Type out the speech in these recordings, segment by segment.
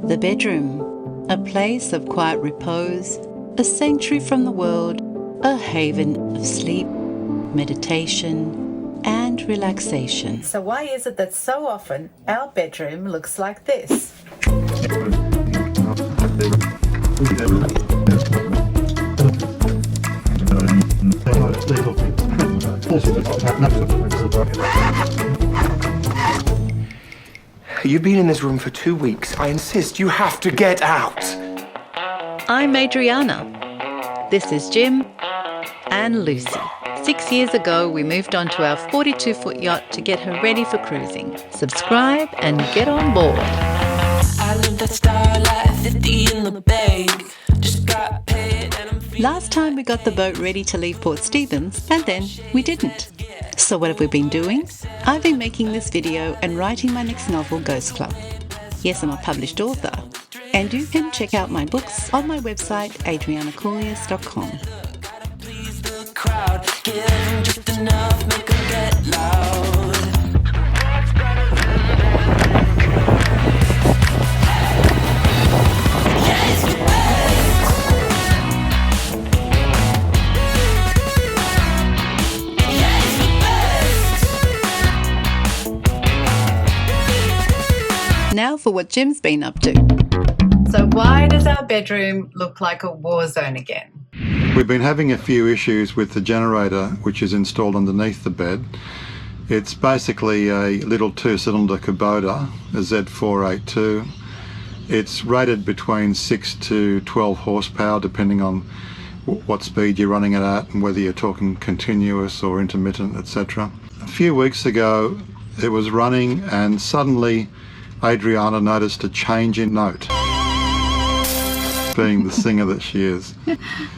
The bedroom, a place of quiet repose, a sanctuary from the world, a haven of sleep, meditation, and relaxation. So why is it that so often our bedroom looks like this? You've been in this room for 2 weeks. I insist you have to get out. I'm Adriana. This is Jim and Lucy. 6 years ago, we moved onto our 42-foot yacht to get her ready for cruising. Subscribe and get on board. I live that star life, 50 in the bank. Just got paid and I'm feeling. Last time we got the boat ready to leave Port Stephens, and then we didn't. So what have we been doing? I've been making this video and writing my next novel, Ghost Club. Yes, I'm a published author. And you can check out my books on my website, adrianacorlias.com. Please the crowd, give them just enough, make them get loud. Now for what Jim's been up to. So why does our bedroom look like a war zone again? We've been having a few issues with the generator, which is installed underneath the bed. It's basically a little two-cylinder Kubota, a Z482. It's rated between 6 to 12 horsepower, depending on what speed you're running it at and whether you're talking continuous or intermittent, etc. A few weeks ago, it was running and suddenly Adriana noticed a change in note, being the singer that she is.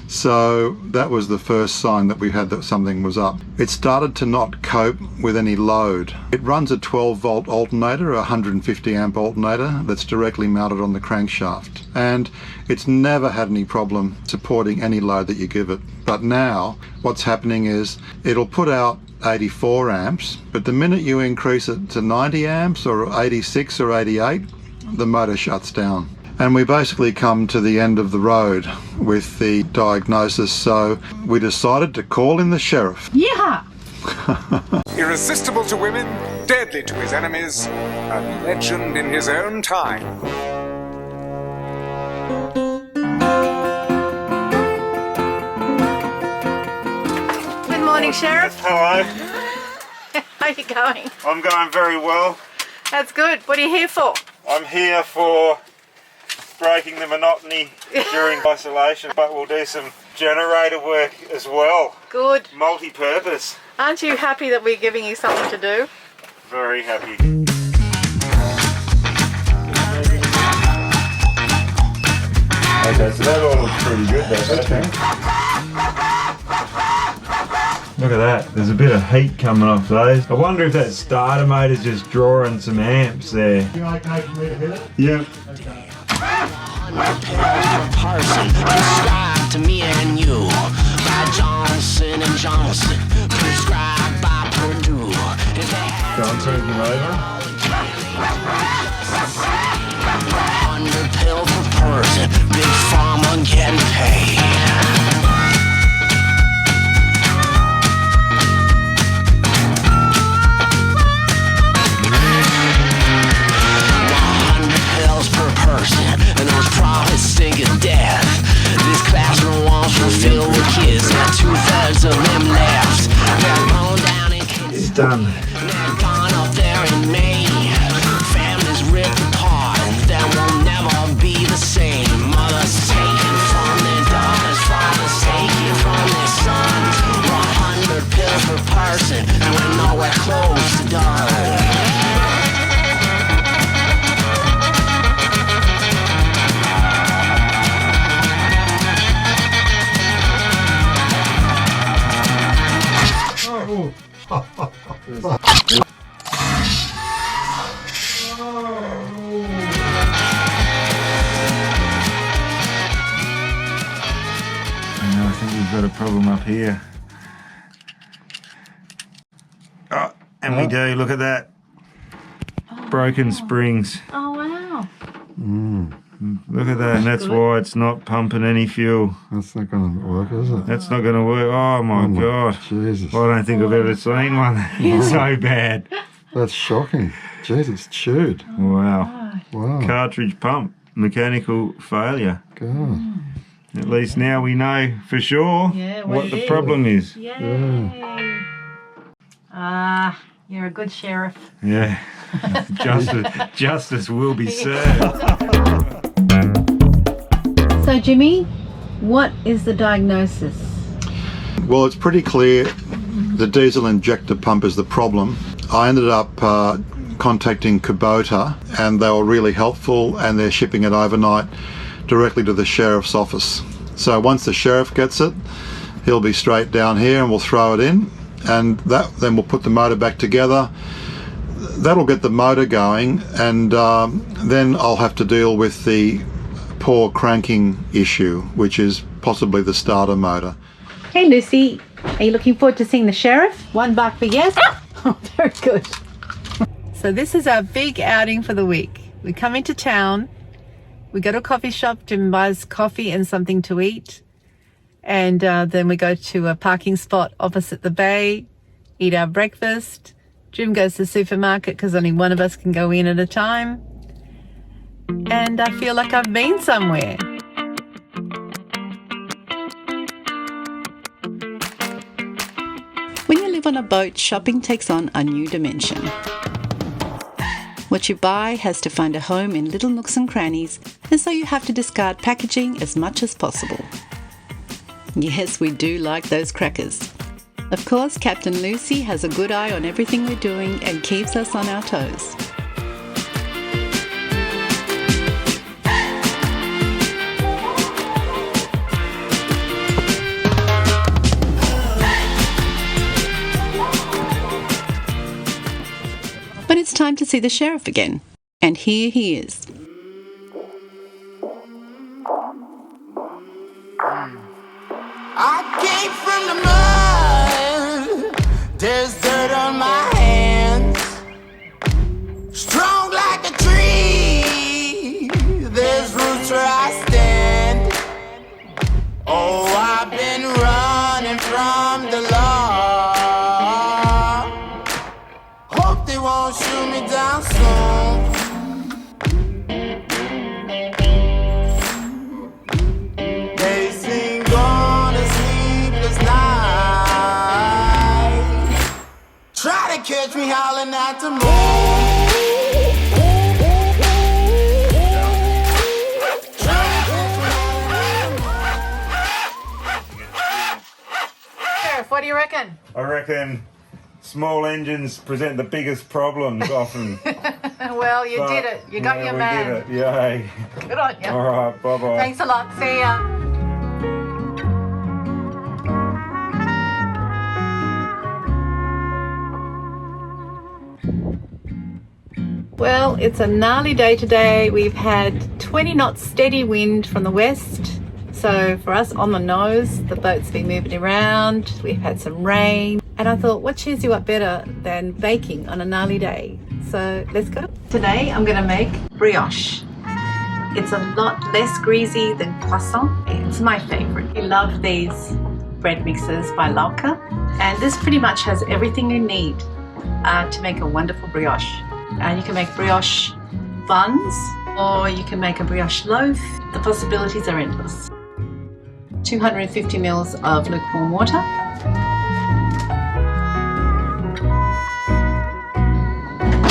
So that was the first sign that we had that something was up. It started to not cope with any load. It runs a 12-volt alternator, a 150 amp alternator that's directly mounted on the crankshaft, and it's never had any problem supporting any load that you give it. But now what's happening is it'll put out 84 amps, but the minute you increase it to 90 amps or 86 or 88, the motor shuts down. And we basically come to the end of the road with the diagnosis, so we decided to call in the sheriff. Yeah. Irresistible to women, deadly to his enemies, a legend in his own time. Good morning, Sheriff. Hello, How are you going? I'm going very well. That's good. What are you here for? I'm here for breaking the monotony during isolation, but we'll do some generator work as well. Good. Multi-purpose. Aren't you happy that we're giving you something to do? Very happy. Okay, so that all looks pretty good, doesn't it? Look at that, there's a bit of heat coming off those. I wonder if that starter motor's just drawing some amps there. You okay for me to hit it? Yep. Person prescribed to me and you by Johnson and Johnson, prescribed by Purdue. Don't turn them over. 100 pills per person, big pharma getting paid. And those profits stink of death. This classroom walls were filled with kids, and 2/3 of them left. They're gone down in kids. It's done. They're gone up there in Maine. Families ripped apart, and they will never be the same. Mothers taken from their daughters, fathers taken from their sons. 100 pills per person, and we're nowhere close to done. I think we've got a problem up here. Oh, and we do, look at that. Broken springs. Oh, wow. Look at that, and that's why it's not pumping any fuel. That's not going to work, is it? That's not going to work. Oh my God. Jesus. I don't think I've ever seen one that's so bad. That's shocking. Jeez, it's chewed. Wow. Wow. Cartridge pump, mechanical failure. God. At least now we know for sure what the problem is. Yay! Ah, you're a good sheriff. Yeah. Justice will be served. So, Jimmy, what is the diagnosis? Well, it's pretty clear the diesel injector pump is the problem. I ended up contacting Kubota, and they were really helpful, and they're shipping it overnight directly to the sheriff's office. So once the sheriff gets it, he'll be straight down here and we'll throw it in, and then we'll put the motor back together. That'll get the motor going, and then I'll have to deal with the poor cranking issue, which is possibly the starter motor. Hey, Lucy, are you looking forward to seeing the sheriff? One bark for yes. Oh, very good. So this is our big outing for the week. We come into town, we go to a coffee shop, Jim buys coffee and something to eat, and then we go to a parking spot opposite the bay, eat our breakfast. Jim goes to the supermarket because only one of us can go in at a time. And I feel like I've been somewhere. When you live on a boat, shopping takes on a new dimension. What you buy has to find a home in little nooks and crannies, and so you have to discard packaging as much as possible. Yes, we do like those crackers. Of course, Captain Lucy has a good eye on everything we're doing and keeps us on our toes. But it's time to see the sheriff again, and here he is. I came from the mud. There's dirt on my hands. Strong like a tree. There's roots where I stand. Oh, I've been running from the law. Hope they won't shoot me down soon. They sing on a sleepless night. Try to catch me howling at the moon. Sheriff, what do you reckon? I reckon small engines present the biggest problems often. Well, you did it. You got your man. We did it, yay. Good on you. All right, bye-bye. Thanks a lot. See ya. Well, it's a gnarly day today. We've had 20 knots steady wind from the west. So for us on the nose, the boat's been moving around. We've had some rain. And I thought, what cheers you up better than baking on a gnarly day? So let's go. Today I'm going to make brioche. It's a lot less greasy than croissant. It's my favorite. I love these bread mixes by Lauka. And this pretty much has everything you need to make a wonderful brioche. And you can make brioche buns, or you can make a brioche loaf. The possibilities are endless. 250 mils of lukewarm water.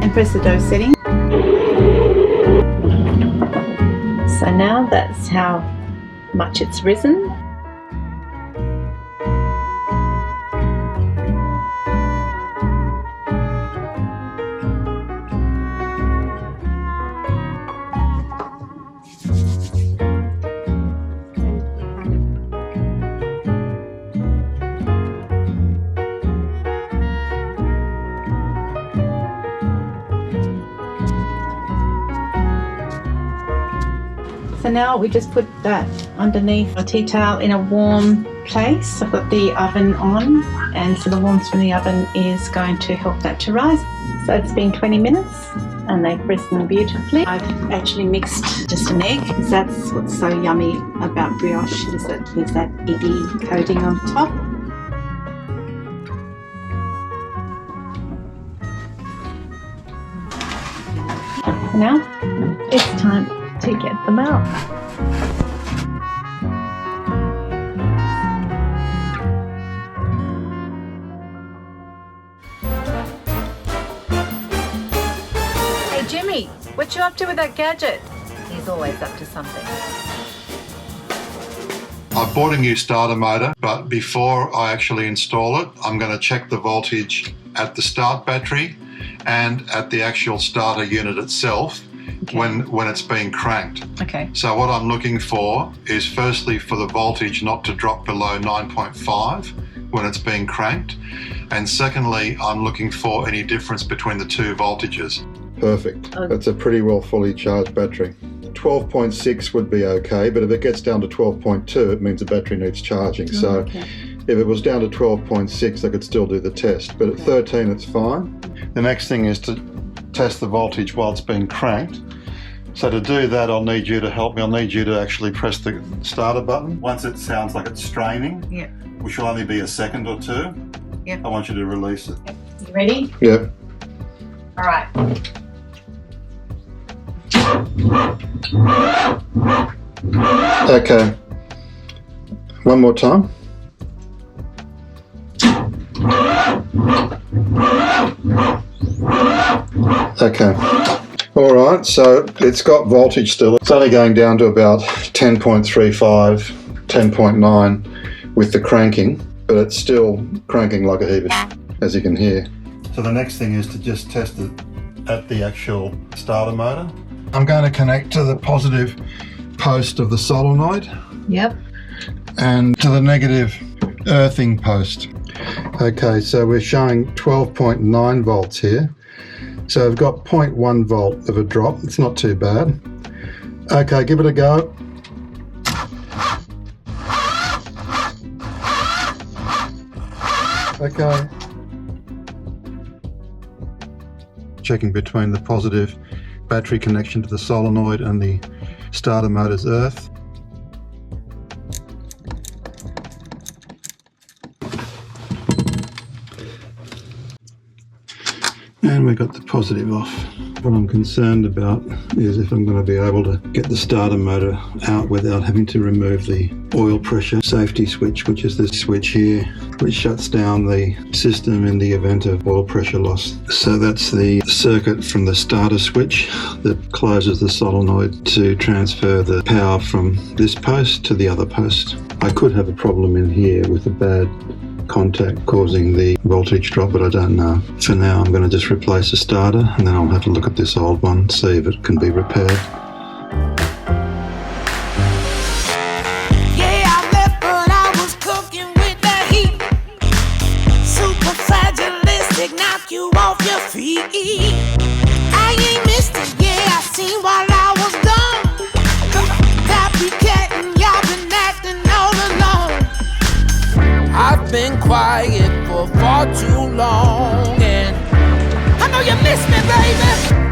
And press the dough setting. So now that's how much it's risen. So now we just put that underneath a tea towel in a warm place. I've got the oven on, and so the warmth from the oven is going to help that to rise. So it's been 20 minutes. and they freshen beautifully. I've actually mixed just an egg because that's what's so yummy about brioche, is that there's that eggy coating on top. Now it's time to get them out. Hey Jimmy, what you up to with that gadget? He's always up to something. I've bought a new starter motor, but before I actually install it, I'm going to check the voltage at the start battery and at the actual starter unit itself. Okay. when it's being cranked. Okay. So what I'm looking for is firstly for the voltage not to drop below 9.5 when it's being cranked, and secondly I'm looking for any difference between the two voltages. Perfect. That's a pretty well fully charged battery. 12.6 would be okay, but if it gets down to 12.2 it means the battery needs charging. So if it was down to 12.6 I could still do the test, but at 13 it's fine. The next thing is to test the voltage while it's being cranked. So to do that I'll need you to help me. I'll need you to actually press the starter button. Once it sounds like it's straining, which will only be a second or two, I want you to release it. You ready? Yep. All right. Okay. One more time. Okay. All right, so it's got voltage still. It's only going down to about 10.35, 10.9 with the cranking, but it's still cranking like a heap of shit, as you can hear. So the next thing is to just test it at the actual starter motor. I'm going to connect to the positive post of the solenoid. Yep. And to the negative earthing post. Okay, so we're showing 12.9 volts here. So I've got 0.1 volt of a drop. It's not too bad. Okay, give it a go. Okay. Checking between the positive battery connection to the solenoid and the starter motor's earth. And we've got the positive off. What I'm concerned about is if I'm going to be able to get the starter motor out without having to remove the oil pressure safety switch, which is this switch here, which shuts down the system in the event of oil pressure loss. So that's the circuit from the starter switch that closes the solenoid to transfer the power from this post to the other post. I could have a problem in here with a bad contact causing the voltage drop, but I don't know. For now I'm going to just replace the starter and then I'll have to look at this old one, see if it can be repaired. Been quiet for far too long, and I know you miss me, baby,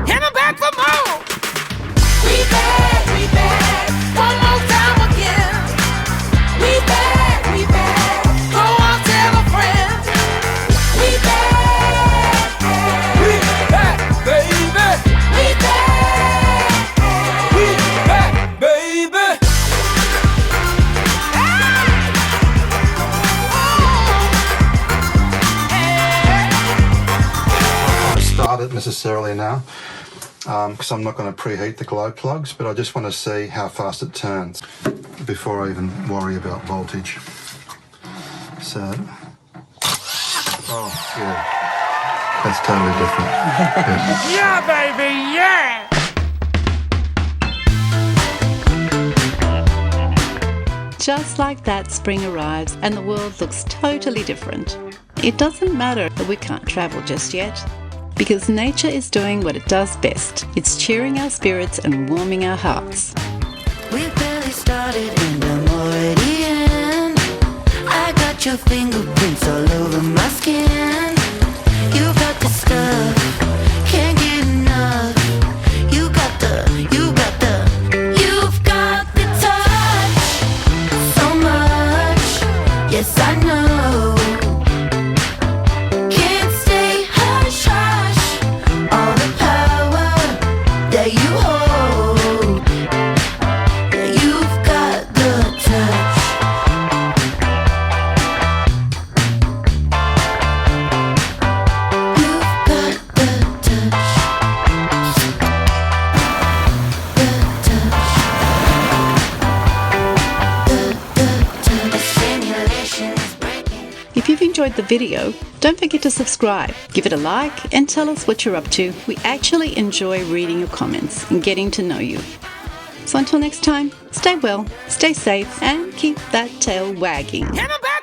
and I'm back for more. We back, one more time again. We back, go on, tell a friend. We back, baby. We back, baby. It necessarily now because I'm not going to preheat the glow plugs, but I just want to see how fast it turns before I even worry about voltage. So, oh yeah, that's totally different. Yeah, baby, yeah. Just like that, spring arrives and the world looks totally different. It doesn't matter that we can't travel just yet, because nature is doing what it does best. It's cheering our spirits and warming our hearts. We barely started and I'm already in. I got your fingerprints all over my skin. You got the stuff, can't get enough. that you hold. Yeah, you've got the touch. You've got the touch. The touch. The stimulation is breaking. If you've enjoyed the video, don't forget to subscribe, give it a like, and tell us what you're up to. We actually enjoy reading your comments and getting to know you. So until next time, stay well, stay safe, and keep that tail wagging. Hammer back!